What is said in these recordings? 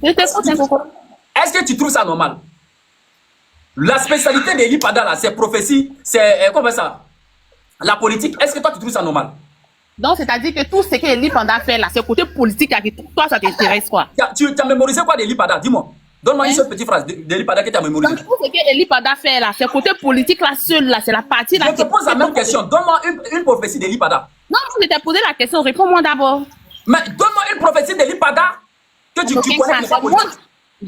Est-ce que tu trouves ça normal? La spécialité d'Eli Pada, là, c'est prophétie, c'est, comment ça? La politique, est-ce que toi, tu trouves ça normal? Donc, c'est-à-dire que tout ce qu'Eli Pada fait là, c'est le côté politique, toi, ça t'intéresse quoi? Tu as mémorisé quoi d'Eli Pada? Dis-moi. Donne-moi une seule petite phrase d'Eli Pada que tu as mémorisé. Donc, tout ce qu'Eli Pada fait là, c'est le côté politique là, seul là, c'est la partie là. Je te pose la même question. Donne-moi une prophétie d'Eli Pada. Non, je t'ai posé la question, réponds-moi d'abord. Mais donne-moi une prophétie d'Eli Pada que tu connais qui soit politique.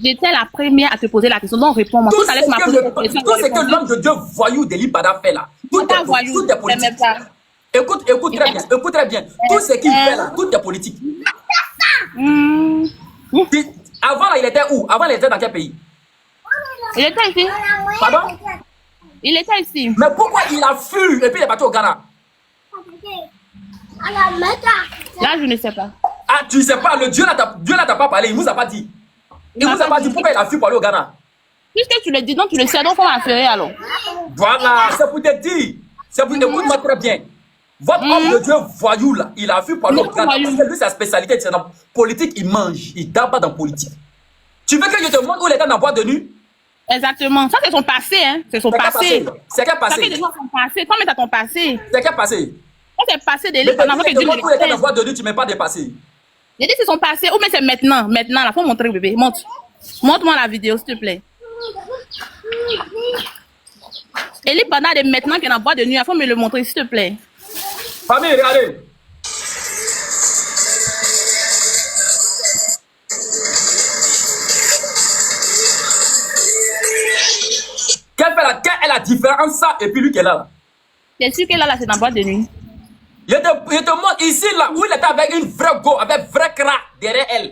J'étais la première à te poser la question, donc réponds-moi. Tout ce que l'homme de Dieu voyou d'Eli Pada fait là, tout est politique. Écoute très bien. Tout ce qu'il fait là, tout est politique. Avant là, il était où? Avant, il était dans quel pays? Il était ici. Pardon? Il était ici. Mais pourquoi il a fui et puis il est parti au Ghana? Là, je ne sais pas. Ah, tu ne sais pas, le Dieu là t'a pas parlé, il ne vous a pas dit. Il ne vous a pas dit pourquoi il a fui pour aller au Ghana. Puisque tu le dis, donc tu le sais, donc on va faire alors. Voilà, c'est pour te dire. C'est pour écoute-moi très bien. Votre homme de Dieu voyou là, il a fui pour aller au Ghana. Parce que lui, sa spécialité, c'est dans la politique, il mange, il tape pas dans la politique. Tu veux que je te montre où il était dans boîte de nuit? Exactement. Ça, c'est son passé, hein. C'est son passé. C'est quel passé? Ça fait déjà son passé. Toi, mais t'as ton passé. C'est quel passé? Ça, c'est le passé d'Eli. Mais quand tu te montres où il était dans boîte de nuit, tu ne mets pas de passé. J'ai dit c'est son passé. Ou mais c'est maintenant. Maintenant, là, faut montrer, bébé. Montre. Montre-moi la vidéo, s'il te plaît. Eli Pada de maintenant qui est dans boîte de nuit, il faut me le montrer, s'il te plaît. Famille, regardez. Quelle est la différence ça et puis lui qui est là? C'est sûr que là, c'est dans boîte de nuit. Je te montre ici, là, où il était avec une vraie go, avec vrai crack derrière elle.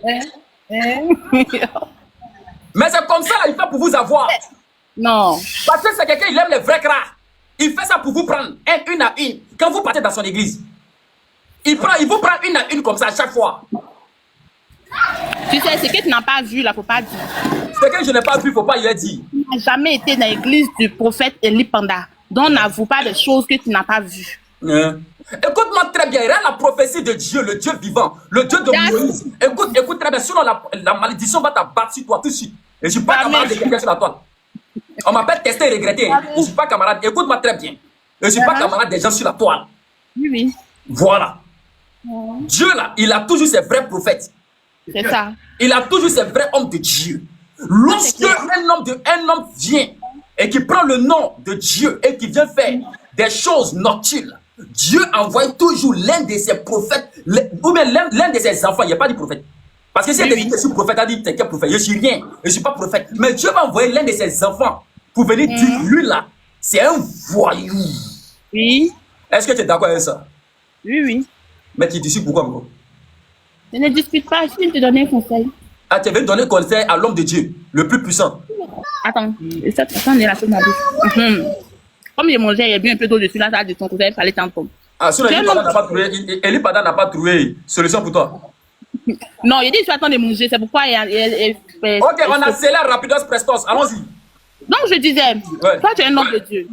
Mais c'est comme ça, là, il fait pour vous avoir. Non. Parce que c'est quelqu'un, il aime les vrais crack. Il fait ça pour vous prendre une à une. Quand vous partez dans son église, il vous prend une à une comme ça à chaque fois. Tu sais, ce que tu n'as pas vu, là, faut pas dire. Ce que je n'ai pas vu, faut pas y dire. Tu n'as jamais été dans l'église du prophète Eli Pada. Donc, n'avoue pas des choses que tu n'as pas vues. Écoute-moi très bien, regarde la prophétie de Dieu, le Dieu vivant, le Dieu de Moïse. Écoute très bien, sinon la malédiction va t'abattre sur toi tout de suite. Et je ne suis pas camarade de quelqu'un sur la toile. On m'appelle testé et regretté. Je ne suis pas camarade. Écoute-moi très bien. Je ne suis pas camarade des gens sur la toile. Oui. Voilà. Dieu là, il a toujours ses vrais prophètes. C'est ça. Il a toujours ses vrais hommes de Dieu. Lorsque un homme vient et qui prend le nom de Dieu et qui vient faire des choses nocturnes, Dieu envoie toujours l'un de ses prophètes, ou bien l'un de ses enfants. Il n'y a pas de prophète. Parce que si elle dit que je suis prophète, elle dit t'es quel prophète? Je ne suis rien, je ne suis pas prophète. Mais Dieu va envoyer l'un de ses enfants pour venir dire, lui là, c'est un voyou. Oui. Est-ce que tu es d'accord avec ça? Oui, oui. Mais tu dis pourquoi encore? Je ne discute pas, je viens te donner un conseil. Ah, tu viens de donner conseil à l'homme de Dieu, le plus puissant. Attends, attendez la chose ma bouche. Comme j'ai mangé, il y a bien un peu d'eau dessus, là, ça a de ton côté, il fallait t'entendre. Ah, sinon, Eli Pada n'a pas trouvé solution pour toi. Non, il dit que tu attends de manger, c'est pourquoi ok, on accélère rapidos prestos, allons-y. Donc je disais, toi tu es un homme de Dieu,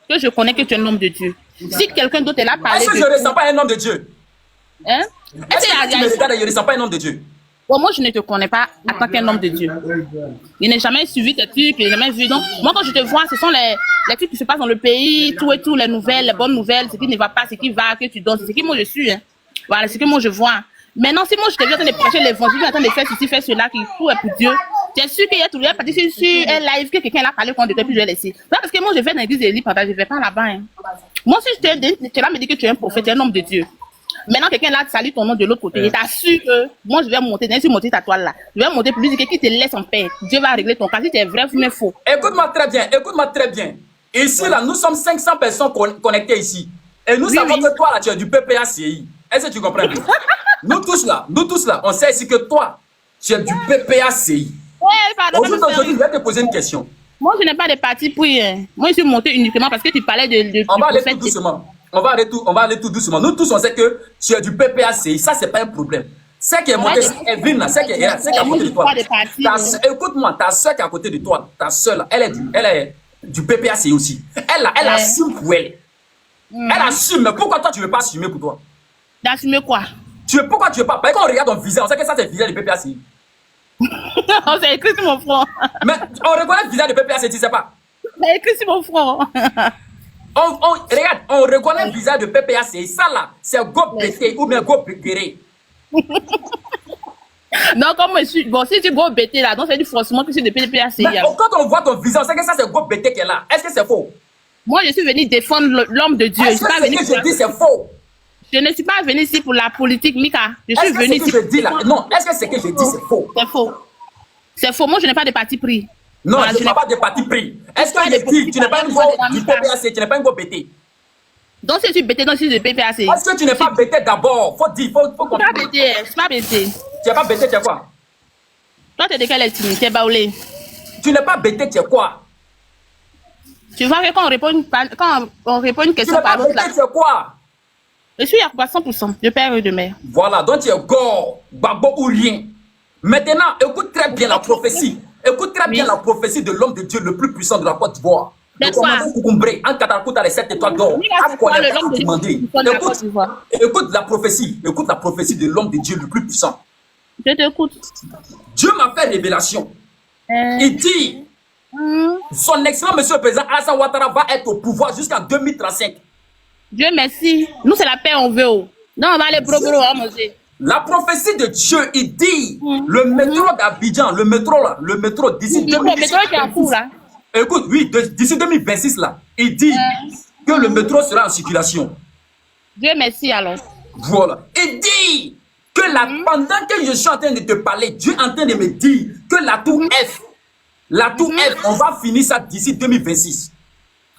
que je connais que tu es un homme de Dieu. Si quelqu'un d'autre est là parler est-ce que je ne ressens pas un homme de Dieu? Hein? Est-ce que tu me regardes et je ne ressens pas un homme de Dieu? Bon, moi je ne te connais pas en tant qu'un homme de Dieu. Je n'ai jamais suivi tes trucs, je n'ai jamais vu. Donc moi quand je te vois, ce sont les trucs qui se passent dans le pays, tout et tout, les nouvelles, les bonnes nouvelles, ce qui ne va pas, ce qui va, que tu donnes, c'est ce que moi je suis. Hein. Voilà, c'est ce que moi je vois. Maintenant, si moi je te viens en train de prêcher l'évangile, en train de faire ceci, faire cela, qui tout est pour Dieu, tu es sûr qu'il y a tout le monde parti sur un live que quelqu'un a parlé contre toi, puis je vais laisser. Parce que moi je vais dans l'église d'Eli Pada, je ne vais pas là-bas. Hein. Moi, si je te tu vas me dire que tu es un prophète, tu es un homme de Dieu. Maintenant, quelqu'un là salue ton nom de l'autre côté. Et t'assure que moi je vais monter, je vais monter ta toile là. Je vais monter pour lui dire qu'il te laisse en paix. Dieu va régler ton cas. Si tu es vrai ou mais faux. Écoute-moi très bien, écoute-moi très bien. Ici là, nous sommes 500 personnes connectées ici. Et nous savons que toi là, tu es du PPACI. Est-ce que tu comprends? Nous tous là, on sait ici que toi, tu es du PPACI. Ouais, pardon. Aujourd'hui, je vais te poser une question. Moi, je n'ai pas de parti pris. Hein. Moi, je suis monté uniquement parce que tu parlais de on va aller tout doucement. On va aller tout doucement. Nous tous, on sait que tu es du PPACI. Ça, c'est pas un problème. Celle qui est montée, c'est Evelyne là, celle qui est à côté de toi. Écoute-moi, ta soeur qui est à côté de toi, ta soeur là, elle est du PPACI aussi. Elle assume pour elle. Elle assume, mais pourquoi toi, tu ne veux pas assumer pour toi? D'assumer quoi? Pourquoi tu veux pas? Parce qu'on regarde ton visage, on sait que ça, c'est le visage du PPACI. C'est écrit sur mon front. Mais on reconnaît le visage de PPAC, tu sais pas. C'est écrit sur mon front. Regarde, on reconnaît le visage de PPAC. Ça là, c'est Go BT ou bien Go Guéré. Non, comme je suis. Bon, si tu Go BT là, donc c'est du forcément que c'est de PPAC. Mais quand on voit ton visage, c'est que ça c'est Go BT qui est là. Est-ce que c'est faux? Moi, je suis venu défendre l'homme de Dieu. Est-ce que ce que je dis c'est faux? Je ne suis pas venu ici pour la politique, Mika. Je suis venu ici. Est-ce que ce que je dis là? Non, est-ce que ce que je dis c'est faux? C'est faux. C'est faux. Moi, je n'ai pas de parti pris. Non, je n'ai pas de parti pris. Est-ce que je dis tu n'es pas une go du PPAC, tu n'es pas une go BT? Donc, si je suis BT, donc je suis de PPAC. Est-ce que tu n'es pas BT d'abord? Faut dire, faut comprendre. Je ne suis pas BT. Tu n'es pas BT, tu es quoi? Toi, tu es de quelle ethnie? Tu es baoulé. Tu n'es pas BT, tu es quoi? Tu vois que quand on répond une question par l'autre là. Tu es quoi? Je suis à 100%, de père et de mère. Voilà, donc tu es gore, babo ou rien. Maintenant, écoute très bien la prophétie. Écoute très bien la prophétie de l'homme de Dieu le plus puissant de la Côte d'Ivoire. Le commandant Koukoumbré, en Katarkouta, les 7 étoiles d'or. Écoute la prophétie. Écoute la prophétie de l'homme de Dieu le plus puissant. Je t'écoute. Dieu m'a fait révélation. Il dit, son excellent monsieur le président Alassane Ouattara va être au pouvoir jusqu'en 2035. Dieu merci. Nous, c'est la paix, on veut. Non, on va aller brogoro à manger. La prophétie de Dieu, il dit, le métro d'Abidjan, le métro d'ici 2026. Le métro qui est en cours, là. Écoute, oui, d'ici 2026, là, il dit que le métro sera en circulation. Dieu merci, alors. Voilà. Il dit que pendant que je suis en train de te parler, Dieu est en train de me dire que la tour F, on va finir ça d'ici 2026.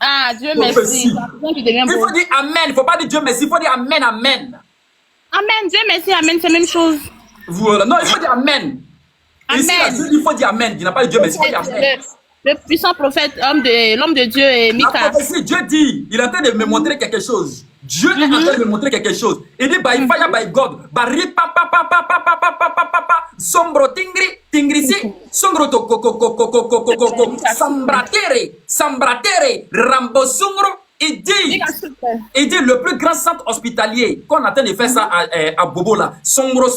Ah, Dieu merci. Il faut dire Amen. Il ne faut pas dire Dieu merci. Il faut dire Amen, Amen. Amen. Dieu merci, Amen. C'est la même chose. Voilà. Non, il faut dire Amen. Amen. Ici, il faut dire Amen. Il n'a pas dit Dieu merci. Il faut dire Amen. Le puissant prophète, l'homme de Dieu et Mika. La prophétie, Dieu dit, il est en train de me montrer quelque chose. Dieu est en train de me montrer quelque chose. Il dit, by fire, by God. Bari papa papa papa papa papa sombro tingri si sombro to ko sambratere rambo songro. Il dit le plus grand centre hospitalier qu'on attend de faire ça à Bobo là. Sombro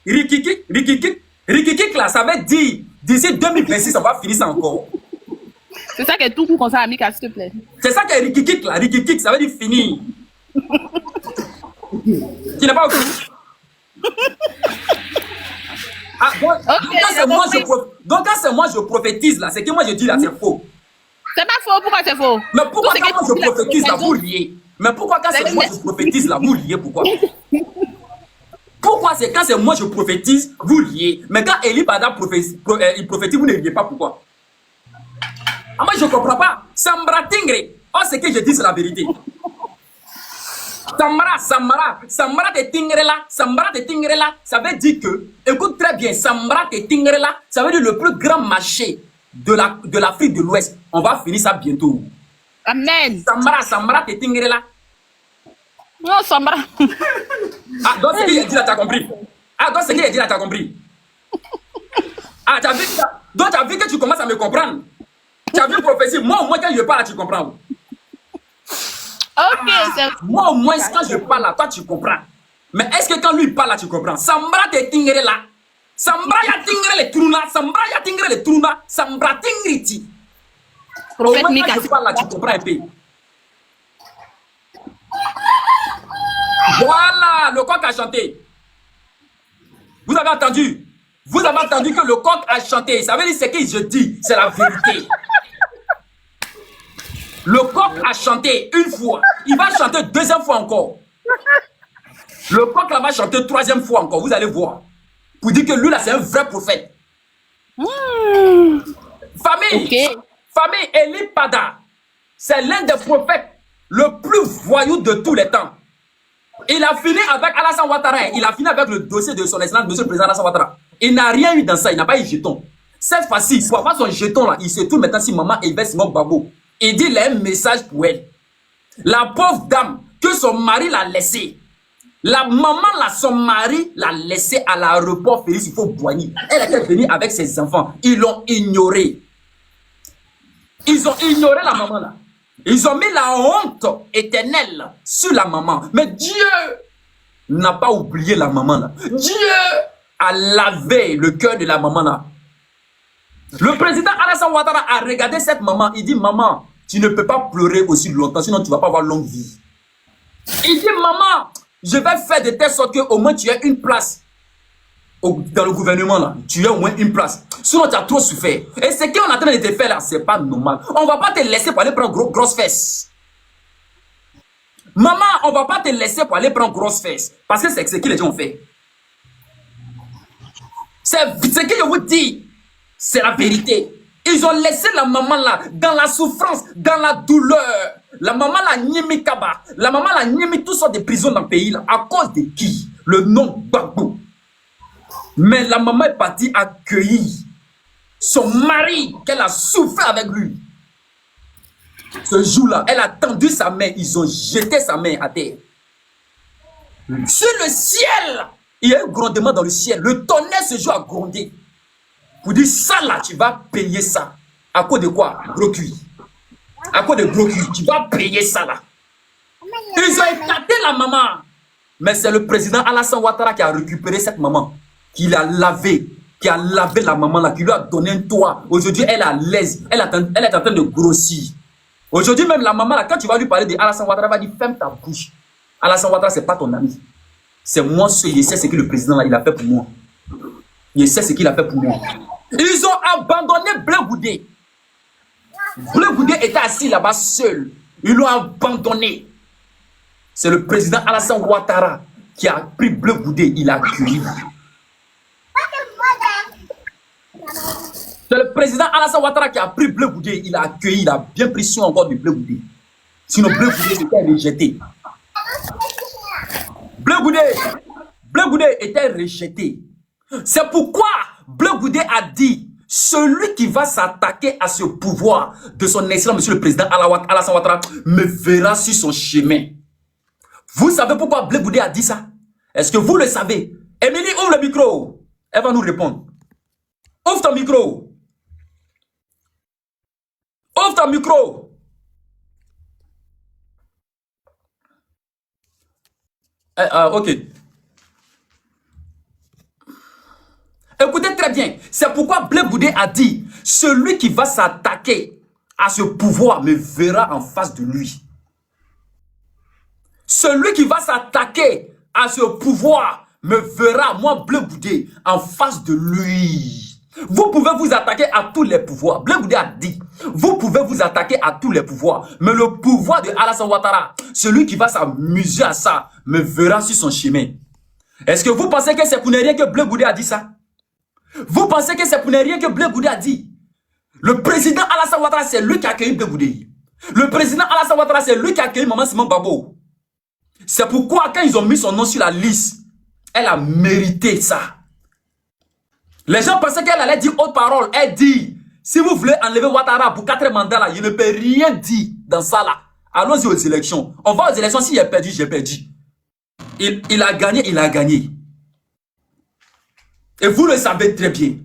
rikiki là, ça veut dire d'ici 2026 on va finir ça encore. C'est ça qui est tout court comme ça, Mika, s'il te plaît. C'est ça qui est rikikik là, rikikik, ça veut dire finir. Tu n'es pas au courant? Ah, donc quand c'est moi je prophétise là, c'est que moi je dis là c'est faux. C'est pas faux, pourquoi c'est faux? Mais pourquoi quand moi je prophétise là, vous liez? Mais pourquoi quand c'est moi je prophétise là, vous liez? Pourquoi? Pourquoi c'est quand c'est moi je prophétise, vous liez? Mais quand Eli Bada il prophétise, vous ne liez pas, pourquoi? Ah, moi je ne comprends pas. Sambra tingre. Oh, ce que je dis c'est la vérité. Sambra te tingre là, ça veut dire que, écoute très bien, Sambra te tingre là, ça veut dire le plus grand marché de l'Afrique de l'Ouest. On va finir ça bientôt. Amen. Sambra te tingre là. Non, Sambra. Ah, donc ce qu'il a dit là, t'as compris. Ah, donc ce qu'il a dit là, t'as compris. Ah, t'as vu ça? Donc t'as vu que tu commences à me comprendre. Tu as vu prophétie. Moi, au moins, quand je parle, tu comprends. Ok, c'est... Moi, au moins, quand je parle, là, toi, tu comprends. Mais est-ce que quand lui parle, là, tu comprends? Sambra te tingere là. Sambra ya tingere le truna. Sambra ya tingere le truna. Sambra tingriti. Prophète Mika. Quand je parle, là, tu comprends un peu. Voilà, le coq a chanté. Vous avez entendu? Vous avez entendu que le coq a chanté. Ça veut dire ce que je dis, c'est la vérité. Le coq a chanté une fois. Il va chanter deuxième fois encore. Le coq là va chanter troisième fois encore. Vous allez voir. Pour dire que lui là, c'est un vrai prophète. Famille, famille Eli Pada, c'est l'un des prophètes le plus voyou de tous les temps. Il a fini avec Alassane Ouattara. Il a fini avec le dossier de son excellence, monsieur le président Alassane Ouattara. Il n'a rien eu dans ça. Il n'a pas eu jeton. Cette fois-ci, pour avoir son jeton là, il se tourne maintenant si maman Elbès Simon Babo. Il dit il a un message pour elle. La pauvre dame que son mari l'a laissée. La maman là, son mari l'a laissée à l'aéroport Félix Houphouët-Boigny. Elle était venue avec ses enfants. Ils l'ont ignorée. Ils ont ignoré la maman là. Ils ont mis la honte éternelle sur la maman. Mais Dieu n'a pas oublié la maman là. Dieu a lavé le cœur de la maman là. Le président Alassane Ouattara a regardé cette maman. Il dit, maman, tu ne peux pas pleurer aussi longtemps, sinon tu ne vas pas avoir longue vie. Il dit, maman, je vais faire de telle sorte qu'au moins tu aies une place dans le gouvernement là. Tu aies au moins une place. Sinon tu as trop souffert. Et ce qu'on est en train de te faire là, c'est pas normal. On ne va pas te laisser pour aller prendre grosse fesses. Maman, on ne va pas te laisser pour aller prendre grosse fesses. Parce que c'est ce que les gens ont fait. C'est ce que je vous dis. C'est la vérité. Ils ont laissé la maman là, dans la souffrance, dans la douleur. La maman là, Nyemi Kaba. La maman là, Nyemi toutes sortes de prisons dans le pays là. À cause de qui? Le nom Gbagbo. Mais la maman est partie accueillir son mari qu'elle a souffert avec lui. Ce jour-là, elle a tendu sa main. Ils ont jeté sa main à terre. Sur le ciel, il y a eu un grondement dans le ciel. Le tonnerre ce jour a grondé. Vous dites ça là, tu vas payer ça. À cause de quoi? Gros cuit. À cause de gros cuit, tu vas payer ça là. Ils ont éclaté la maman. Mais c'est le président Alassane Ouattara qui a récupéré cette maman. Qui l'a lavé. Qui a lavé la maman là. Qui lui a donné un toit. Aujourd'hui, elle est à l'aise. Elle est en train de grossir. Aujourd'hui, même la maman là, quand tu vas lui parler de Alassane Ouattara, elle va dire ferme ta bouche. Alassane Ouattara, c'est pas ton ami. C'est moi seul. Je sais ce que le président là, il a fait pour moi. Je sais ce qu'il a fait pour moi. Ils ont abandonné Blé Goudé. Blé Goudé était assis là-bas seul. Ils l'ont abandonné. C'est le président Alassane Ouattara qui a pris Blé Goudé. Il a accueilli. C'est le président Alassane Ouattara qui a pris Blé Goudé. Il a accueilli. Il a bien pris soin encore de Blé Goudé. Sinon, Blé Goudé était rejeté. Blé Goudé était rejeté. C'est pourquoi Blé Goudé a dit, celui qui va s'attaquer à ce pouvoir de son excellent monsieur le président Alassane Ouattara me verra sur son chemin. Vous savez pourquoi Blé Goudé a dit ça? Est-ce que vous le savez? Émilie, ouvre le micro. Elle va nous répondre. Ouvre ton micro. Ouvre ton micro. Ok. Écoutez très bien, c'est pourquoi Blé Goudé a dit, celui qui va s'attaquer à ce pouvoir me verra en face de lui. Celui qui va s'attaquer à ce pouvoir me verra, moi Blé Goudé, en face de lui. Vous pouvez vous attaquer à tous les pouvoirs. Blé Goudé a dit, vous pouvez vous attaquer à tous les pouvoirs. Mais le pouvoir de Alassane Ouattara, celui qui va s'amuser à ça, me verra sur son chemin. Est-ce que vous pensez que c'est pour ne rien que Blé Goudé a dit ça? Vous pensez que c'est pour ne rien que Blé Goudé a dit? Le président Alassane Ouattara, c'est lui qui a accueilli Blé Goudé. Le président Alassane Ouattara, c'est lui qui a accueilli Maman Simon Babo. C'est pourquoi quand ils ont mis son nom sur la liste, elle a mérité ça. Les gens pensaient qu'elle allait dire autre parole. Elle dit, si vous voulez enlever Ouattara pour 4 mandats là, je ne peux rien dire dans ça là. Allons-y aux élections. On va aux élections, s'il a perdu, j'ai perdu. Il a gagné, il a gagné. Et vous le savez très bien.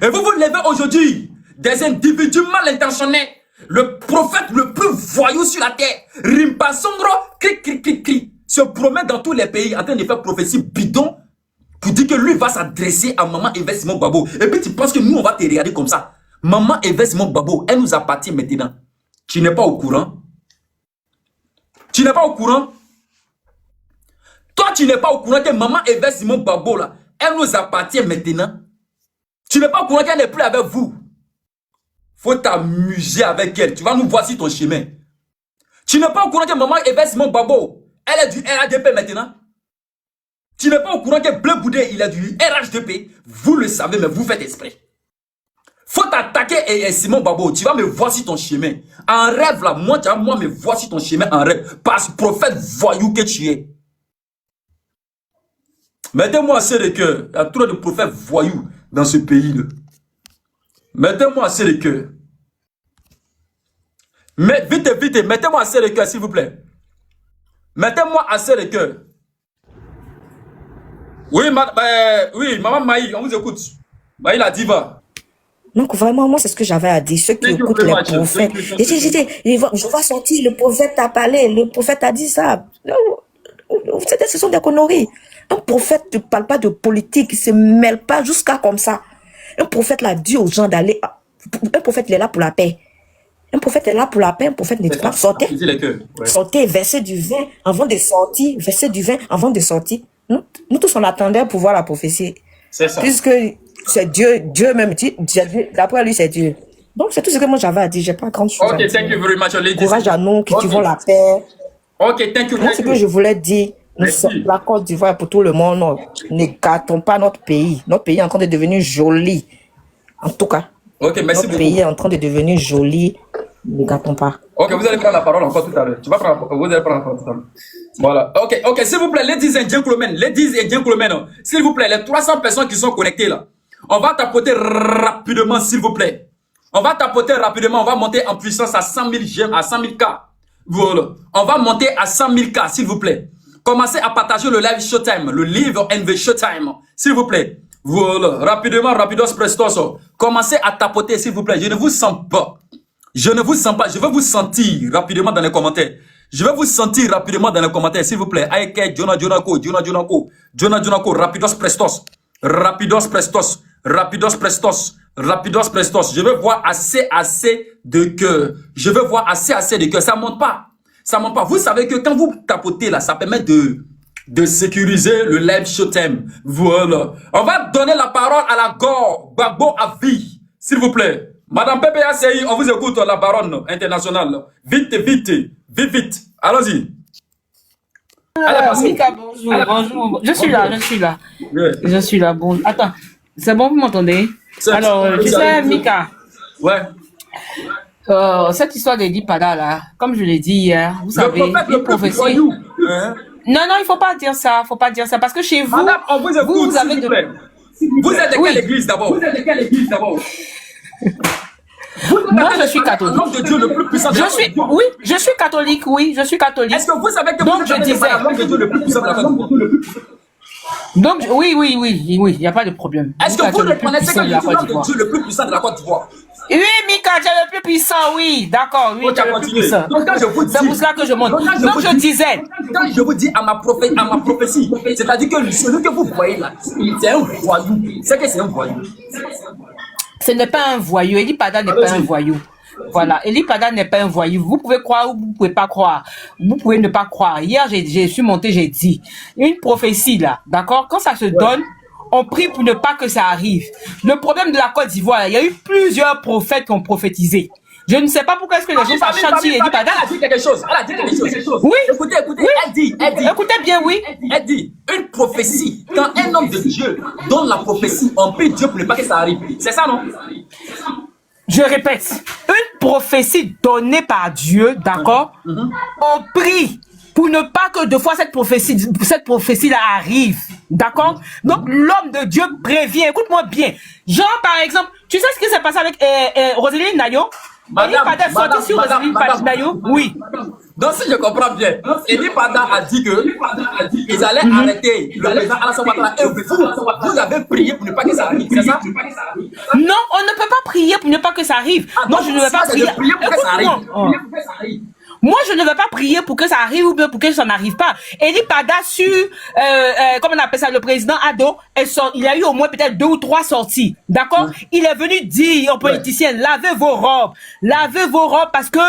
Et vous vous levez aujourd'hui, des individus mal intentionnés, le prophète le plus voyou sur la terre, Rimpa Songro, cri, se promène dans tous les pays en train de faire prophétie bidon pour dire que lui va s'adresser à Maman Yvette Simon Babo. Et puis tu penses que nous on va te regarder comme ça. Maman Yvette Simon Babo, elle nous appartient maintenant. Tu n'es pas au courant? Tu n'es pas au courant? Toi tu n'es pas au courant que Maman Yvette Simon Babo là, elle nous appartient maintenant. Tu n'es pas au courant qu'elle n'est plus avec vous. Faut t'amuser avec elle. Tu vas nous voir sur ton chemin. Tu n'es pas au courant que Maman Yvette Simon Babo, elle est du RHDP maintenant. Tu n'es pas au courant que Blé Goudé, il est du RHDP. Vous le savez, mais vous faites exprès. Faut t'attaquer Simon Babo. Tu vas me voir sur ton chemin. En rêve là, moi tu vas me voir sur ton chemin en rêve. Parce que prophète voyou que tu es. Mettez-moi assez de cœur. Il y a trop de prophètes voyous dans ce pays-là. Mettez-moi assez de cœur. Mais vite, mettez-moi assez de cœur, s'il vous plaît. Mettez-moi assez de cœur. Oui, oui, maman Maï, on vous écoute. Maï la diva. Donc vraiment, moi, c'est ce que j'avais à dire. Ceux qui écoutent les prophètes. Je vois sortir, le prophète a parlé, le prophète a dit ça. Ce sont des conneries. Un prophète ne parle pas de politique, il ne se mêle pas jusqu'à comme ça. Un prophète l'a dit aux gens d'aller... Un prophète, il est là pour la paix. Un prophèète est là pour la paix, un prophète ne dit pas sortez. Ouais. Sortez, versez du vin avant de sortir. Versez du vin avant de sortir. Nous tous, on attendait pour voir la prophétie. C'est ça. Puisque c'est Dieu même dit, d'après lui, c'est Dieu. Donc, c'est tout ce que moi j'avais à dire. J'ai pas grand chose à Ok, dire. thank you very much, ladies. Courage à nous, qui Ok. vivons la paix. Ok, thank you. Moi, ce que je voulais dire, Merci. la Côte d'Ivoire est pour tout le monde. Non, ne gâtons pas notre pays. Notre pays est en train de devenir joli. En tout cas, Ok, merci notre beaucoup. pays est en train de devenir joli. Ne gâtons pas. Ok, vous allez prendre la parole encore tout à l'heure. Vous allez prendre la parole tout à l'heure. Voilà. Ok, s'il vous plaît, ladies and gentlemen, s'il vous plaît, les 300 personnes qui sont connectées là, on va tapoter rapidement, s'il vous plaît. On va tapoter rapidement, on va monter en puissance à 100 000 gemmes, à 100 000 K. Voilà. On va monter à 100 000 K, s'il vous plaît. Commencez à partager le live Showtime, le livre NV Showtime, s'il vous plaît. Voilà. Rapidement, rapidos prestos. Commencez à tapoter, s'il vous plaît. Je ne vous sens pas. Je ne vous sens pas. Je veux vous sentir rapidement dans les commentaires. Je vais vous sentir rapidement dans les commentaires, s'il vous plaît. Aïke, Jonako, rapidos prestos. Rapidos prestos. Rapidos prestos. Rapidos prestos. Je veux voir assez de cœur. Je veux voir assez de cœur. Ça monte pas. Ça monte pas. Vous savez que quand vous tapotez là, ça permet de sécuriser le live Showtime. Voilà. On va donner la parole à la Gore Gbagbo Avi, s'il vous plaît. Madame PPACI, on vous écoute, la baronne internationale. Vite. Allons-y. Mika, bonjour. Je suis là. Ouais. Je suis là. Bon, attends. C'est bon, vous m'entendez? Alors, tu sais, Mika, Ouais. cette histoire d'Eli Pada, là, comme je l'ai dit hier, vous Le savez, prophète le une plus prophétie. voyou. Hein? Non, il faut pas dire ça, parce que chez vous, Madame, on vous écoute, vous s'il avez vous de... plaît. Vous êtes de Oui. quelle église d'abord? Moi, je suis catholique. L'homme de Dieu le plus puissant de la côte d'Ivoire. Je suis catholique, oui, je suis catholique. Est-ce que vous savez que Donc, vous je êtes disais- l'homme de Dieu le plus puissant de la côte d'Ivoire? Donc, oui, il n'y a pas de problème. Est-ce que Mika, vous tu es le plus reconnaissez que puissant je de la suis Côte l'homme de d'Ivoire. Dieu le plus puissant de la Côte d'Ivoire? Oui, Mika, tu es le plus puissant, oui, d'accord, oui, Donc, tu es tu as le plus continué. puissant. Donc, quand je vous dis... C'est pour cela que je monte. Donc, quand Donc, vous je dis- disais, Quand je vous dis à ma prophétie, c'est-à-dire que celui que vous voyez là, c'est un voyou. C'est que c'est un voyou. ce n'est pas un voyou. Eli Pada n'est pas un voyou. Voilà, Eli Pada n'est pas un voyou. Vous pouvez croire ou vous pouvez pas croire. Vous pouvez ne pas croire. Hier, je suis monté, j'ai dit une prophétie là, d'accord. Quand ça se donne, on prie pour ne pas que ça arrive. Le problème de la Côte d'Ivoire, il y a eu plusieurs prophètes qui ont prophétisé. Je ne sais pas pourquoi est-ce que les gens s'acharnent sur Eli Pada. Elle a dit quelque chose. Oui. Écoutez, Oui. elle dit. Écoutez bien, oui. Elle dit, une prophétie, quand un homme de Dieu donne la prophétie, on prie Dieu pour ne pas que ça arrive. C'est ça, non? Je répète, une prophétie donnée par Dieu, d'accord? On prie pour ne pas que deux fois cette prophétie-là arrive, d'accord? Donc, l'homme de Dieu prévient, écoute-moi bien. Genre, par exemple, tu sais ce qui s'est passé avec Roseline Nayo? Eli Pada est sorti sur Roseline Nayo? Oui. Donc, si je comprends bien, Eli Pada a dit que ils allaient arrêter le président Alassane Ouattara et vous avez prié pour ne pas que ça arrive, c'est ça? Non, on ne peut pas prier pour ne pas que ça arrive. Non, je ne vais pas prier. pour que ça arrive. Écoute-moi. Moi, je ne vais pas prier pour que ça arrive ou bien pour que ça n'arrive pas. Eli Pada sur, comment on appelle ça, le président Ado, il a eu au moins peut-être 2 ou 3 sorties. D'accord? Il est venu dire aux politiciens, lavez vos robes parce que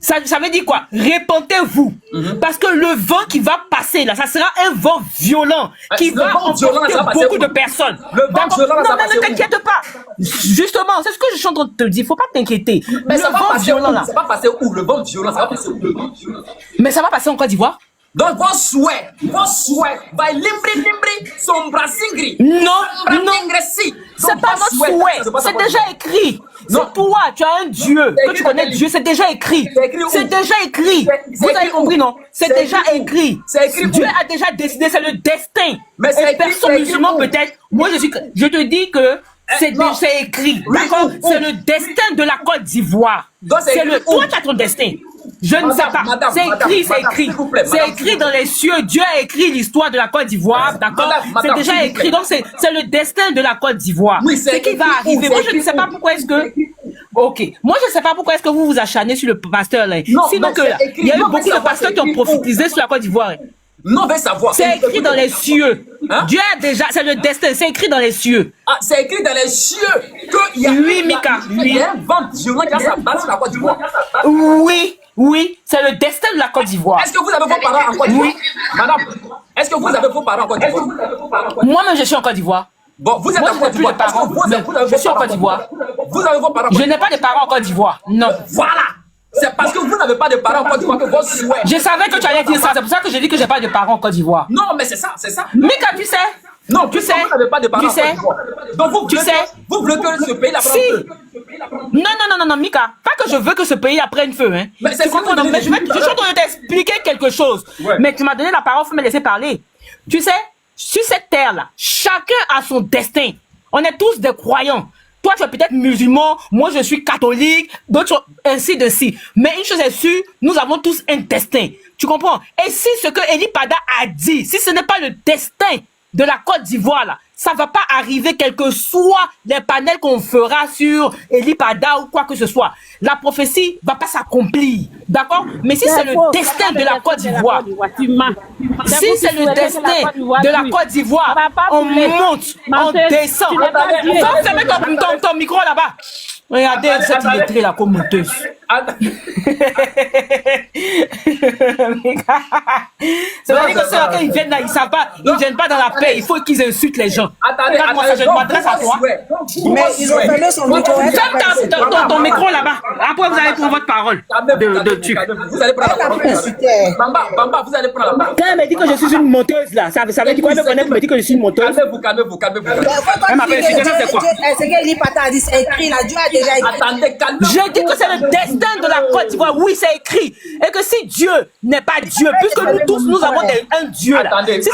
ça veut dire quoi? Répentez-vous. Parce que le vent qui va passer là, ça sera un vent violent qui Le va vent violent, emporter ça va passer beaucoup où? de personnes. Le vent D'accord? violent, ça va Non, passer ne où? t'inquiète pas. Justement, c'est ce que je suis en train de te dire. Faut pas t'inquiéter. Mais Le ça va vent passer violent où? là. Ça va passer où? Le vent violent, ça va passer où? Mais ça va passer en Côte d'Ivoire? Donc, vos souhaits, va limbri, sombra singri. Non, sombra non. tingressi. C'est Donc, pas vos notre souhaits, souhait. ça se passe en C'est Côte déjà d'Ivoire. écrit. Non. C'est toi. Tu as un Dieu. C'est Que écrit tu dans connais quel Dieu. livre? C'est déjà écrit. C'est écrit où? C'est déjà écrit. C'est Vous avez écrit compris, où? non? C'est C'est déjà écrit où? écrit. C'est écrit où? Dieu a déjà décidé. C'est le destin. Mais c'est Et écrit- personne c'est écrit musulman où? peut-être. Moi, je te dis que c'est non. déjà écrit. Oui, D'accord? où? C'est le destin de la Côte d'Ivoire. Donc, c'est C'est le, écrit où? toi, tu as ton destin. Je ne Madame, sais pas. madame, C'est madame, écrit, c'est madame, écrit. s'il vous plaît, C'est madame, écrit dans les cieux. Dieu a écrit l'histoire de la Côte d'Ivoire, d'accord? Madame, C'est madame, déjà s'il vous écrit. plaît. Donc, c'est le destin de la Côte d'Ivoire. Oui, c'est ce qui va écrit où? arriver. C'est Moi, je ne écrit sais pas où? pourquoi est-ce que... Ok. Moi, je ne sais pas pourquoi est-ce que vous vous acharnez sur le pasteur, là. Non, Sinon mais que c'est là, écrit. il y a eu Non, mais beaucoup ça de va, pasteurs c'est qui ont écrit où? prophétisé sur la Côte d'Ivoire. Non, veut savoir. C'est écrit dans les cieux. Hein? Dieu a déjà, c'est le destin, c'est écrit dans les cieux. Ah, c'est écrit dans les cieux qu'il y a, Oui, Mika, il y a un vent violent qui a sa base sur la Côte d'Ivoire. Oui, oui, c'est le destin de la Côte d'Ivoire. Est-ce que vous avez vos parents en Côte d'Ivoire? Oui. Madame, est-ce que vous avez vos parents en Côte d'Ivoire? Moi-même, je suis en Côte d'Ivoire. Bon, vous êtes Moi, en je Côte n'ai plus d'Ivoire. de parents. Vous avez Je suis en Côte d'Ivoire. Vous avez vos parents en Côte Je n'ai pas de parents en Côte d'Ivoire. Non. Voilà. C'est parce que vous n'avez pas de parents en Côte d'Ivoire que vos souhaits. Je savais que tu allais dire ça. C'est pour ça que j'ai dit que j'ai pas de parents en Côte d'Ivoire. Non, mais c'est ça, c'est ça. Mika, tu sais? Non, tu sais? vous n'avez pas de parents Tu en Côte sais? d'Ivoire. Donc vous Tu voulez, sais? vous voulez que ce pays-là prenne Si. feu. Non, Mika. Pas que je veux que ce pays prenne feu, hein. Mais c'est Tu comprends, ce que non, mais je suis en tout à l'heure. train de t'expliquer quelque chose. Ouais. Mais tu m'as donné la parole, faut me laisser parler. Tu sais, sur cette terre-là, chacun a son destin. On est tous des croyants. Toi, tu es peut-être musulman, moi, je suis catholique, d'autres, ainsi de suite. Mais une chose est sûre, nous avons tous un destin. Tu comprends? Et si ce que Eli Pada a dit, si ce n'est pas le destin de la Côte d'Ivoire, là, ça va pas arriver, quels que soient les panels qu'on fera sur Eli Pada ou quoi que ce soit. La prophétie va pas s'accomplir. D'accord? Mais si c'est le destin de la Côte d'Ivoire, si c'est le destin de la Côte d'Ivoire, on monte, on descend. Va fermer ton micro là-bas. Regardez cette illettrée là comme monteuse. C'est vrai que ceux qui viennent là, ils savent pas, ils ne viennent pas dans la paix. Il faut qu'ils insultent les gens. Attendez, Regarde-moi ça, je m'adresse à toi. Mais ils ont fermé son micro. Ferme ton micro là-bas. Après, vous allez prendre votre parole de tu. Vous allez prendre la parole. Bamba, vous allez prendre la parole. Quand elle me dit que je suis une monteuse là, ça veut dire quoi? Elle me connaît pour me dire que je suis une monteuse. Calmez-vous. Elle m'appelle Sylvia, c'est quoi? C'est que Eli Pada a dit, c'est écrit là. Dieu a déjà écrit. Attendez, calmez-vous. Je dis que c'est le destin de la Côte d'Ivoire. Oui, c'est écrit. Et que si Dieu n'est pas Dieu, puisque nous tous, nous avons un Dieu là. Attendez, Si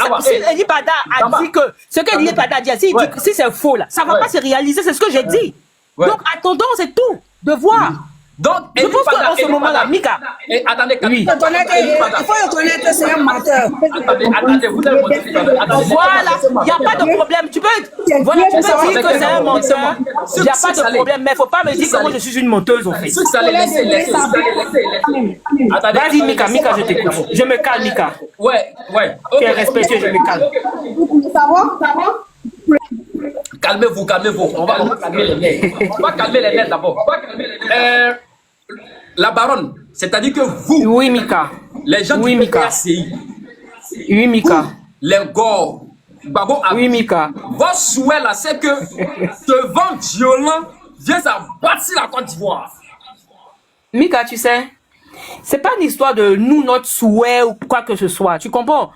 Eli Pada a dit que ce que Eli Pada a dit, si c'est faux là, ça va pas se réaliser. C'est ce que j'ai dit. Ouais. Donc attendons, c'est tout. De voir. Donc, Je pense qu'en ce moment-là, Mika. Attendez, Oui. Il faut reconnaître que c'est un menteur. Attendez, vous allez Voilà, il n'y a pas de problème. Tu peux dire que c'est un menteur. Il n'y a pas de problème. Mais il ne faut pas me dire que moi je suis une menteuse au fait. Laissez. Attendez. Vas-y, Mika, je t'écoute. Je me calme, Mika. Ouais. Tu es respectueux, je me calme. Calmez-vous. On va calmer les nerfs. On va calmer les nerfs d'abord. La baronne, c'est-à-dire que vous, Oui, Mika. les gens Oui, du Mika. PPACI, Oui, Mika. les Gor, Babo, Oui, Mika. votre souhait là, c'est que ce vent violent vienne s'abattre sur la Côte d'Ivoire. Mika, tu sais, c'est pas une histoire de nous, notre souhait ou quoi que ce soit. Tu comprends?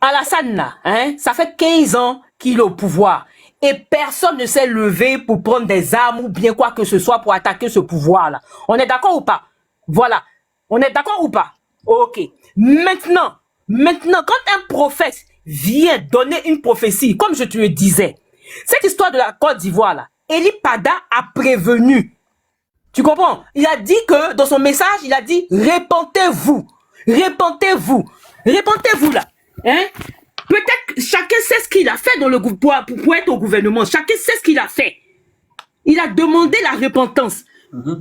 Alassane, là, hein, ça fait 15 ans qu'il est au pouvoir. Et personne ne s'est levé pour prendre des armes ou bien quoi que ce soit pour attaquer ce pouvoir-là. On est d'accord ou pas? Voilà. On est d'accord ou pas? Ok. Maintenant, quand un prophète vient donner une prophétie, comme je te le disais, cette histoire de la Côte d'Ivoire, là, Eli Pada a prévenu. Tu comprends? Il a dit que, dans son message, il a dit, répentez-vous. Répentez-vous là. Hein? Peut-être que chacun sait ce qu'il a fait dans le pour être au gouvernement. Chacun sait ce qu'il a fait. Il a demandé la repentance.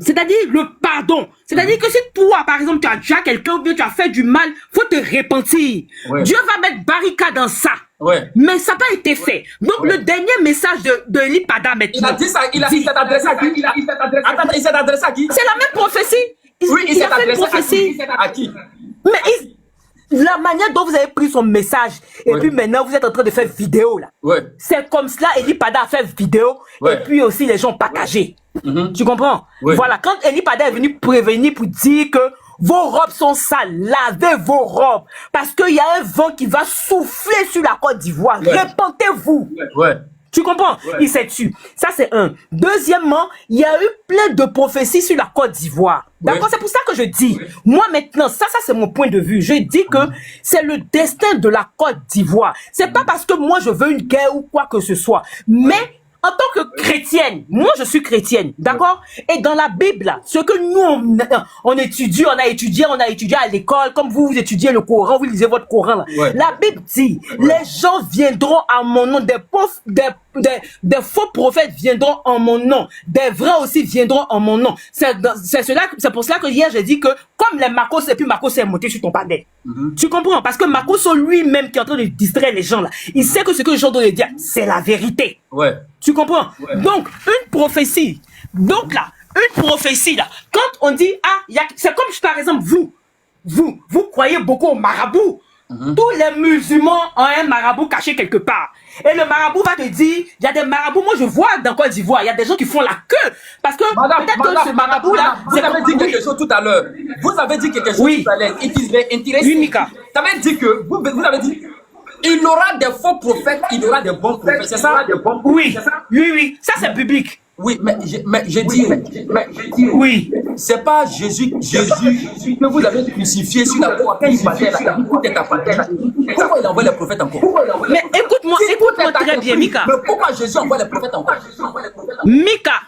C'est-à-dire le pardon. C'est-à-dire que si toi, par exemple, tu as déjà quelqu'un ou bien tu as fait du mal, faut te repentir. Ouais. Dieu va mettre barricade dans ça. Ouais. Mais ça n'a pas été fait. Donc le dernier message de Eli Pada maintenant. Il a dit ça, il s'est adressé à qui? Attends, il s'est adressé à qui? C'est la même prophétie. Oui, il s'est a fait une adressé prophétie. à qui? Mais la manière dont vous avez pris son message, et Ouais. puis maintenant vous êtes en train de faire vidéo là. Ouais. C'est comme cela, Eli Pada a fait vidéo, Ouais. et puis aussi les gens ont partagé. Tu comprends? Ouais. Voilà, quand Eli Pada est venu prévenir pour dire que vos robes sont sales, lavez vos robes, parce qu'il y a un vent qui va souffler sur la Côte d'Ivoire. Ouais. Répentez-vous. Ouais. Tu comprends? Ouais. Il s'est tué. Ça, c'est un. Deuxièmement, il y a eu plein de prophéties sur la Côte d'Ivoire. D'accord? Ouais. C'est pour ça que je dis, moi maintenant, ça c'est mon point de vue. Je dis que c'est le destin de la Côte d'Ivoire. C'est pas parce que moi je veux une guerre ou quoi que ce soit. Mais, en tant que chrétienne, moi je suis chrétienne, d'accord? Et dans la Bible, là, ce que nous on étudie, on a étudié à l'école, comme vous étudiez le Coran, vous lisez votre Coran là. Ouais. La Bible dit, les gens viendront à mon nom, des des faux prophètes viendront en mon nom. Des vrais aussi viendront en mon nom. C'est pour cela que hier j'ai dit que comme les Marcos et puis Marcos est monté sur ton panel. Tu comprends? Parce que Marcos lui-même qui est en train de distraire les gens là, il sait que ce que les gens doivent dire, c'est la vérité. Ouais. Tu comprends? Ouais. Donc, une prophétie. Donc là, une prophétie là. Quand on dit, c'est comme par exemple vous croyez beaucoup au marabout. Tous les musulmans ont un marabout caché quelque part. Et le marabout va te dire, il y a des marabouts, moi je vois dans Côte d'Ivoire, il y a des gens qui font la queue. Parce que peut-être que ce marabout-là... Vous avez dit quelque chose tout à l'heure. Vous avez dit quelque chose tout à l'heure. Oui, Mika. Vous avez dit que... Vous avez dit... Il y aura des faux prophètes, il y aura des bons prophètes. C'est ça? Oui, oui. Ça c'est public. Oui, mais j'ai dit... Oui. C'est pas Jésus que vous avez crucifié sur la croix. Quand il battait là, tout est apparu là. Pourquoi il envoie les prophètes encore? Mais écoute-moi très bien, Mika. Mais pourquoi Jésus envoie les prophètes encore? Mika,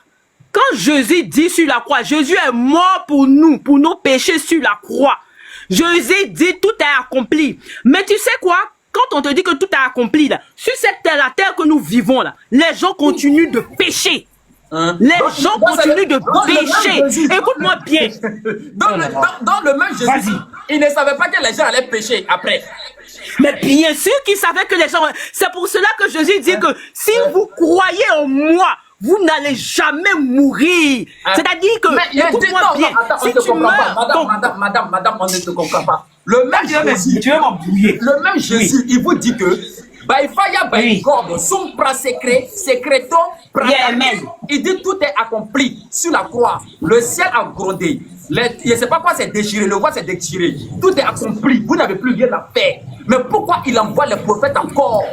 quand Jésus dit sur la croix, Jésus est mort pour nous, pour nos péchés sur la croix. Jésus dit tout est accompli. Mais tu sais quoi? Quand on te dit que tout est accompli là, sur cette terre, la terre que nous vivons là, les gens continuent de pécher. Les gens continuent de pécher. Écoute-moi bien. Dans le même Jésus, il ne savait pas que les gens allaient pécher après. Mais bien sûr qu'il savait que les gens... C'est pour cela que Jésus dit que si vous croyez en moi, vous n'allez jamais mourir. C'est-à-dire que, écoute-moi bien, si tu meurs... Madame, on ne te comprend pas. Le même Jésus, il vous dit que il dit tout est accompli sur la croix. Le ciel a grondé. Je ne sais pas quoi c'est déchiré. Le voile c'est déchiré. Tout est accompli. Vous n'avez plus rien à faire. Mais pourquoi il envoie les prophètes encore?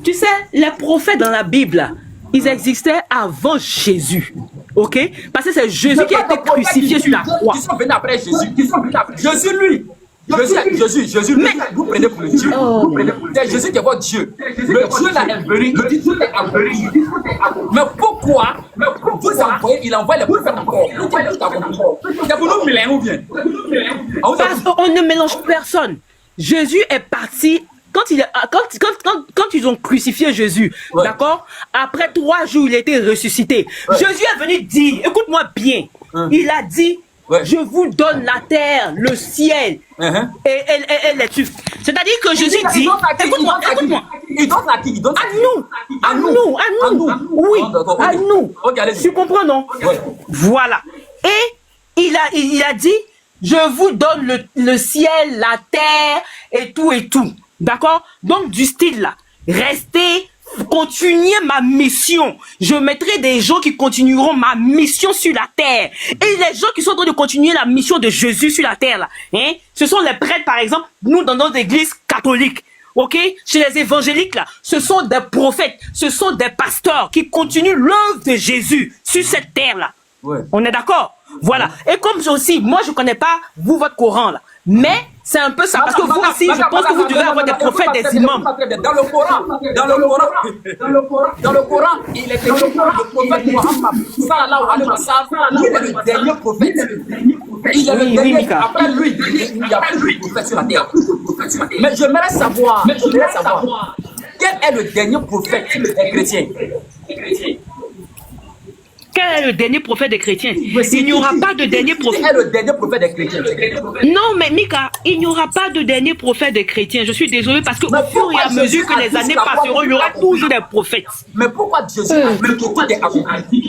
Tu sais, les prophètes dans la Bible, ils existaient avant Jésus. Ok? Parce que c'est Jésus qui a été crucifié sur la croix. Ils sont venus après Jésus. Jésus, lui. Jésus, mais vous prenez pour le Dieu. C'est Jésus qui est votre Dieu. Le Dieu là est venu, il dit tout est accompli. Mais pourquoi vous envoyez, il envoie les prophètes encore? C'est pour nous mêler ou bien? Parce qu'on ne mélange personne. Jésus est parti. Quand ils ont crucifié Jésus, d'accord? Après 3 jours, il a été ressuscité. Jésus est venu dire, écoute-moi bien, il a dit, je vous donne la terre, le ciel et les tufs. C'est-à-dire que Jésus dit, écoute-moi. Il donne à qui? À nous. Oui, à nous. Tu comprends, non? Voilà. Et il a dit, je vous donne le ciel, la terre et tout. D'accord? Donc, du style là, restez, continuez ma mission. Je mettrai des gens qui continueront ma mission sur la terre. Et les gens qui sont en train de continuer la mission de Jésus sur la terre là, ce sont les prêtres par exemple, nous dans nos églises catholiques. Ok? Chez les évangéliques là, ce sont des prophètes, ce sont des pasteurs qui continuent l'œuvre de Jésus sur cette terre là. On est d'accord? Voilà. Et comme aussi, moi je connais pas votre Coran là, mais c'est un peu ça, parce que vous aussi, je pense que vous devez avoir des prophètes, des imams. Dans le Coran, il est écrit que le prophète Mohammed, sallallahu alayhi wa sallam, est le dernier prophète. Il est le dernier. Après lui, il n'y a plus de prophète sur la terre. Mais j'aimerais savoir, quel est le dernier prophète des chrétiens? Quel est le dernier prophète des chrétiens? Il n'y aura pas de dernier prophète. Quel est le dernier prophète des chrétiens? Non, mais Mika, il n'y aura pas de dernier prophèt des chrétiens. Je suis désolé parce qu'au fur et à mesure que les années passeront, il y aura toujours des prophètes. Mais pourquoi Jésus a dit que tout est accompli?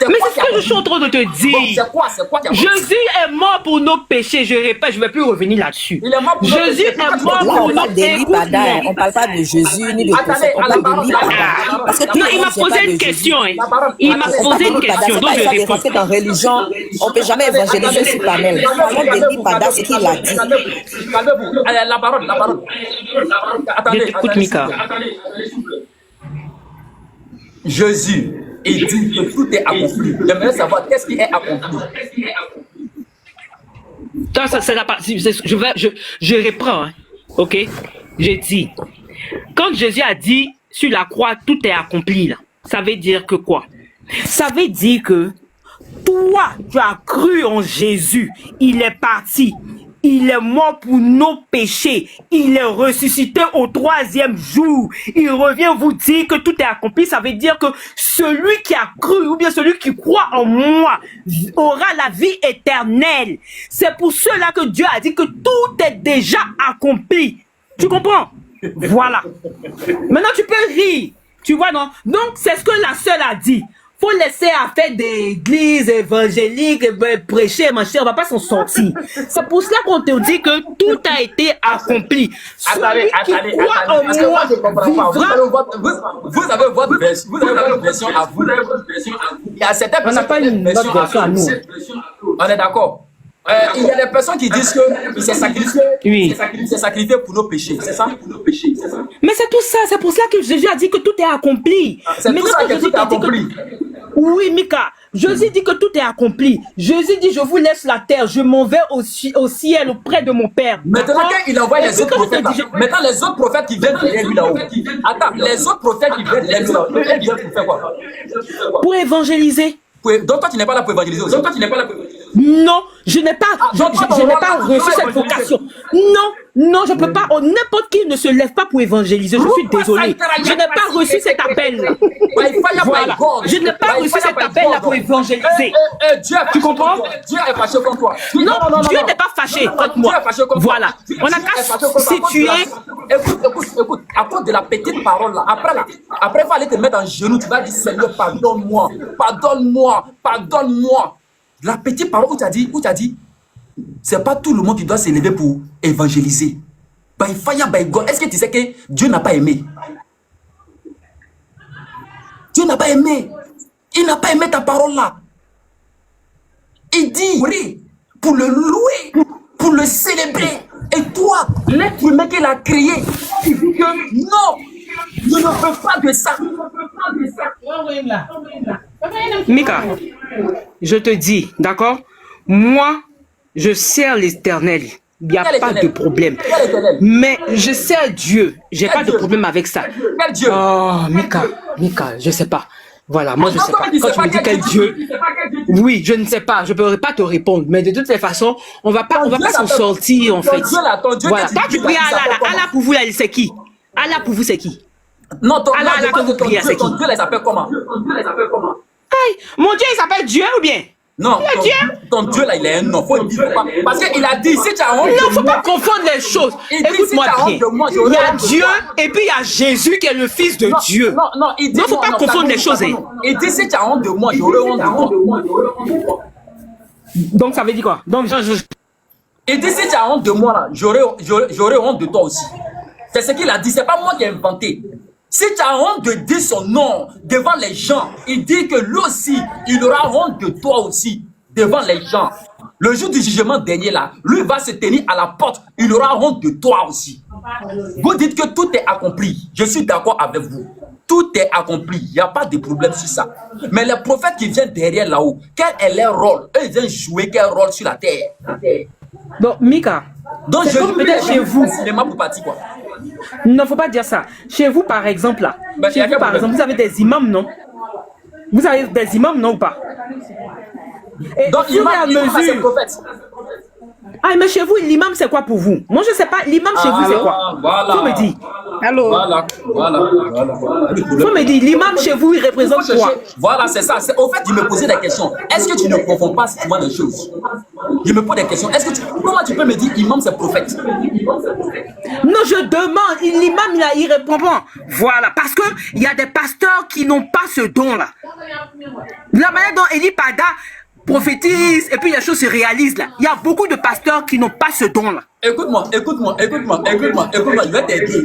Mais c'est ce que je suis en train de te dire. C'est quoi Jésus est mort pour nos péchés. Je répète, je ne vais plus revenir là-dessus. Jésus est mort pour nos péchés. On ne parle pas de Jésus ni de prophète. On parle de l'Ipada. Non, il m'a posé une question. Il m'a posé une question, donc je réponds. Parce que dans la religion, on ne peut jamais évangéliser sur panel. Parlons de l'Ipada, ce qu'il a dit. Calmez-vous. La parole. Attendez. Écoute, Mika. Jésus, il dit que tout est accompli. J'aimerais savoir qu'est-ce qui est accompli. Ça, c'est la partie. Je reprends. Ok? J'ai dit. Quand Jésus a dit sur la croix, tout est accompli, là, ça veut dire que quoi? Ça veut dire que toi, tu as cru en Jésus. Il est parti. Il est mort pour nos péchés. Il est ressuscité au 3e jour. Il revient vous dire que tout est accompli. Ça veut dire que celui qui a cru ou bien celui qui croit en moi aura la vie éternelle. C'est pour cela que Dieu a dit que tout est déjà accompli. Tu comprends? Voilà. Maintenant, tu peux rire. Tu vois, non? Donc, c'est ce que la sœur a dit. Faut laisser à faire des églises évangéliques, prêcher, machin, on va pas s'en sortir. C'est pour cela qu'on te dit que tout a été accompli. Attendez, parce que moi je comprends pas. Vous avez votre version à vous. Il y a certaines personnes qui ont une version à nous. On est d'accord. Il y a des personnes qui disent qu'il s'est sacrifié, sacrifié pour nos péchés, c'est ça? Mais c'est tout ça, c'est pour ça que Jésus a dit que tout est accompli. C'est tout ça que tout est accompli. Oui, Mika, Jésus dit que tout est accompli. Jésus dit, je vous laisse la terre, je m'en vais au ciel auprès de mon Père. Maintenant qu'il envoie les autres prophètes, maintenant les autres prophètes qui viennent derrière lui là-haut. Attends, les autres prophètes qui viennent derrière lui là-haut, eux, ils viennent pour faire quoi? Pour évangéliser. Donc toi, tu n'es pas là pour évangéliser aussi. Non, je n'ai pas, je n'ai pas reçu cette vocation. Non, je peux pas. N'importe qui ne se lève pas pour évangéliser. Je suis désolé. Je n'ai pas reçu cet appel. Voilà. Je n'ai pas reçu cet appel là pour évangéliser. Tu comprends? Dieu est fâché contre toi. Non, Dieu n'est pas fâché contre moi. Voilà. On a qu'à situer. Écoute, à cause de la petite parole là, après il faut aller te mettre en genoux, tu vas dire Seigneur, pardonne-moi. La petite parole où tu as dit, c'est pas tout le monde qui doit s'élever pour évangéliser. By fire, by God. Est-ce que tu sais que Dieu n'a pas aimé? Dieu n'a pas aimé. Il n'a pas aimé ta parole là. Il dit, oui, pour le louer, pour le célébrer. Et toi, l'être humain qu'il a créé, il dit que non, je ne veux pas de ça. Mika, je te dis, d'accord? Moi, je sers l'Éternel. Il n'y a pas de problème. Mais je sers Dieu. J'ai pas de problème avec ça. Quel Dieu? Oh, Mika, je sais pas. Voilà, moi je sais pas. Quand tu me dis quel Dieu, oui, je ne sais pas. Je ne pourrais pas te répondre. Mais de toutes les façons, on va pas s'en sortir en fait. Voilà. Toi, tu pries à Allah. Allah pour vous, c'est qui? Allah pour vous, c'est qui? Non, ton Allah, Dieu, que vous priez, c'est qui? ton Dieu, il s'appelle comment? Hey, mon Dieu, il s'appelle Dieu ou bien? Non, ton Dieu là, il est un nom. Faut dire pas. Parce qu'il a dit, si tu as honte. Non, faut pas confondre les choses. Écoute-moi bien. Il y a Dieu et puis il y a Jésus qui est le Fils de Dieu. Non, il dit. Non, faut pas confondre les choses. Il dit, si tu as honte de moi, j'aurai honte de moi. Donc ça veut dire quoi? Donc il dit, si tu as honte de moi là, j'aurai honte de toi aussi. C'est ce qu'il a dit, c'est pas moi qui ai inventé. Si tu as honte de dire son nom devant les gens, il dit que lui aussi, il aura honte de toi aussi devant les gens. Le jour du jugement dernier là, lui va se tenir à la porte, il aura honte de toi aussi. Vous dites que tout est accompli. Je suis d'accord avec vous. Tout est accompli. Il n'y a pas de problème sur ça. Mais les prophètes qui viennent derrière là-haut, quel est leur rôle? Eux, ils viennent jouer quel rôle sur la terre? Donc, Mika, donc je peut-être chez vous. Cinéma pour partir quoi. Non, faut pas dire ça. Chez vous, par exemple, là. Chez vous, par exemple, vous avez des imams, non? Vous avez des imams, non ou pas? Et donc, l'imam, c'est prophète. Ah, mais chez vous, l'imam, c'est quoi pour vous? Moi, je sais pas. L'imam, chez vous, c'est quoi? Voilà. Faut me dire. Allô? Voilà. Faut me dire, l'imam, chez vous, il représente quoi? Voilà, c'est ça. Au fait, il me posait des questions. Est-ce que tu ne confonds pas souvent les choses? Je me pose des questions. Comment tu peux me dire imam, c'est prophète? Non, je demande. L'imam, là, il répond pas. Voilà. Parce que il y a des pasteurs qui n'ont pas ce don-là. La manière dont Eli Pada prophétise et puis les choses se réalisent là. Il y a beaucoup de pasteurs qui n'ont pas ce don-là. Écoute-moi. Je vais t'aider.